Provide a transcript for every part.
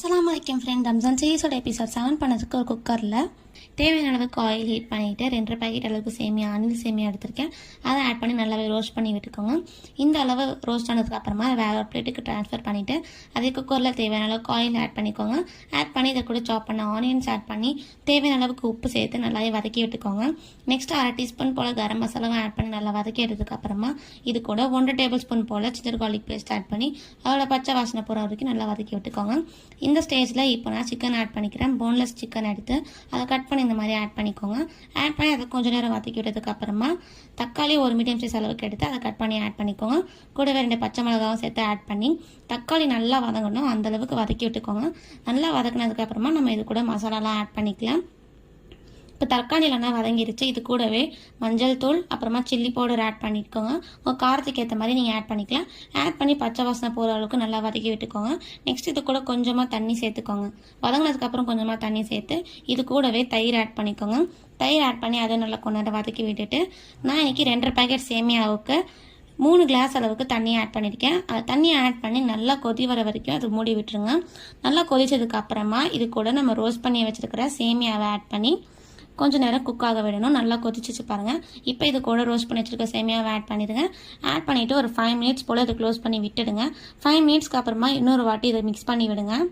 அஸ்ஸலாமு அலைக்கும் friend. Ramzan சீரிஸோட episode 7 பண்ணதுக்கு ஒரு குக்கரில் தேவையான அளவுக்கு ஆயில் ஹீட் பண்ணிவிட்டு 2 பாக்கெட் அளவுக்கு சேமியா அணில் சேமியா எடுத்திருக்கேன். அதை ஆட் பண்ணி நல்லாவே ரோஸ்ட் பண்ணி விட்டுக்கோங்க. இந்த அளவு ரோஸ்ட் ஆனதுக்கு அப்புறமா வேறு ஒரு பிளேட்டுக்கு ட்ரான்ஸ்ஃபர் பண்ணிவிட்டு அதே குக்கரில் தேவையான அளவுக்கு ஆயில் ஆட் பண்ணிக்கோங்க. ஆட் பண்ணி இதை கூட சாப் பண்ண ஆனியன்ஸ் ஆட் பண்ணி தேவையான அளவுக்கு உப்பு சேர்த்து நல்லாவே வதக்கி விட்டுக்கோங்க. நெக்ஸ்ட் 1/2 டீஸ்பூன் போல் கரம் மசாலாவும் ஆட் பண்ணி நல்லா வதக்கி எடுத்ததுக்கு அப்புறமா இது கூட 1 டேபிள் ஸ்பூன் போல் ஜிஞ்சர் கார்லிக் பேஸ்ட் ஆட் பண்ணி அதோட பச்சை வாசனை போகிற வரைக்கும் நல்லா வதக்கி விட்டுக்கோங்க. இந்த ஸ்டேஜில் இப்போ நான் சிக்கன் ஆட் பண்ணிக்கிறேன். போன்லெஸ் சிக்கன் எடுத்து அதை கட் பண்ணி இந்த மாதிரி ஆட் பண்ணிக்கோங்க. ஆட் பண்ணி அதை கொஞ்சம் நேரம் வதக்கி விட்டதுக்கு அப்புறமா தக்காளி ஒரு மீடியம் சைஸ் அளவுக்கு எடுத்து அதை கட் பண்ணி ஆட் பண்ணிக்கோங்க. கூடவே 2 பச்சை மிளகாவும் சேர்த்து ஆட் பண்ணி தக்காளி நல்லா வதங்கணும் அந்த அளவுக்கு வதக்கி விட்டுக்கோங்க. நல்லா வதக்கினதுக்கு அப்புறமா நம்ம இது கூட மசாலாலாம் ஆட் பண்ணிக்கலாம். இப்போ தக்காளிலாம் வதங்கிருச்சு. இது கூடவே மஞ்சள் தூள் அப்புறமா சில்லி பவுடர் ஆட் பண்ணிக்கோங்க. உங்கள் காரத்துக்கு ஏற்ற மாதிரி நீங்கள் ஆட் பண்ணிக்கலாம். ஆட் பண்ணி பச்சை வாசனை போகிற அளவுக்கு நல்லா வதக்கி விட்டுக்கோங்க. நெக்ஸ்ட் இது கூட கொஞ்சமாக தண்ணி சேர்த்துக்கோங்க. வதங்கினதுக்கப்புறம் கொஞ்சமாக தண்ணி சேர்த்து இது கூடவே தயிர் ஆட் பண்ணிக்கோங்க. தயிர் ஆட் பண்ணி அதை நல்லா கொஞ்ச நேரம் வதக்கி விட்டுட்டு நான் இன்றைக்கி 2 பாக்கெட் சேமியாவுக்கு 3 கிளாஸ் அளவுக்கு தண்ணி ஆட் பண்ணியிருக்கேன். அந்த தண்ணியை ஆட் பண்ணி நல்லா கொதி வர வரைக்கும் அது மூடி விட்டுருங்க. நல்லா கொதிச்சதுக்கு அப்புறமா இது கூட நம்ம ரோஸ்ட் பண்ணி வச்சுருக்கிற சேமியாவை ஆட் பண்ணி கொஞ்சம் நேரம் குக் ஆக விடணும். நல்லா கொதிச்சிச்சு பாருங்கள். இப்போ இது கூட ரோஸ்ட் பண்ணி வச்சுருக்க சேமியாவை ஆட் பண்ணிடுங்க. ஆட் பண்ணிவிட்டு ஒரு 5 மினிட்ஸ் போல் இதை க்ளோஸ் பண்ணி விட்டுடுங்க. 5 மினிட்ஸ்க்கு அப்புறமா இன்னொரு வாட்டி இதை மிக்ஸ் பண்ணி விடுங்க.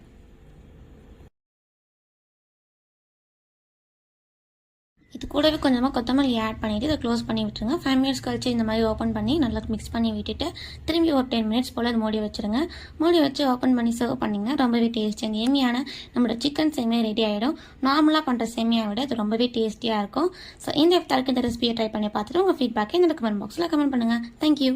இது கூடவே கொஞ்சமாக கொத்தமல்லி ஆட் பண்ணிவிட்டு இதை க்ளோஸ் பண்ணி விட்டுருங்க. 5 மினிட்ஸ் கழிச்சு இந்த மாதிரி ஓப்பன் பண்ணி நல்லா மிக்ஸ் பண்ணி விட்டுட்டு திரும்பி ஒரு 10 மினிட்ஸ் போல் அது மூடி வச்சுருங்க. மூடி வச்சு ஓப்பன் பண்ணி சர்வ் பண்ணிங்கன்னா ரொம்பவே டேஸ்டியாக ஏமியான நம்மளோட சிக்கன் சேமியா ரெடி ஆகிடும். நார்மலாக பண்ணுற சேமியா விட இது ரொம்பவே டேஸ்டியாக இருக்கும். ஸோ இந்த இஃப்தாருக்கு இந்த ரெசிபியை ட்ரை பண்ணி பார்த்துட்டு உங்கள் ஃபீட்பேக்கை இந்த கமெண்ட் பாக்ஸில் கமெண்ட் பண்ணுங்கள். தேங்க்யூ.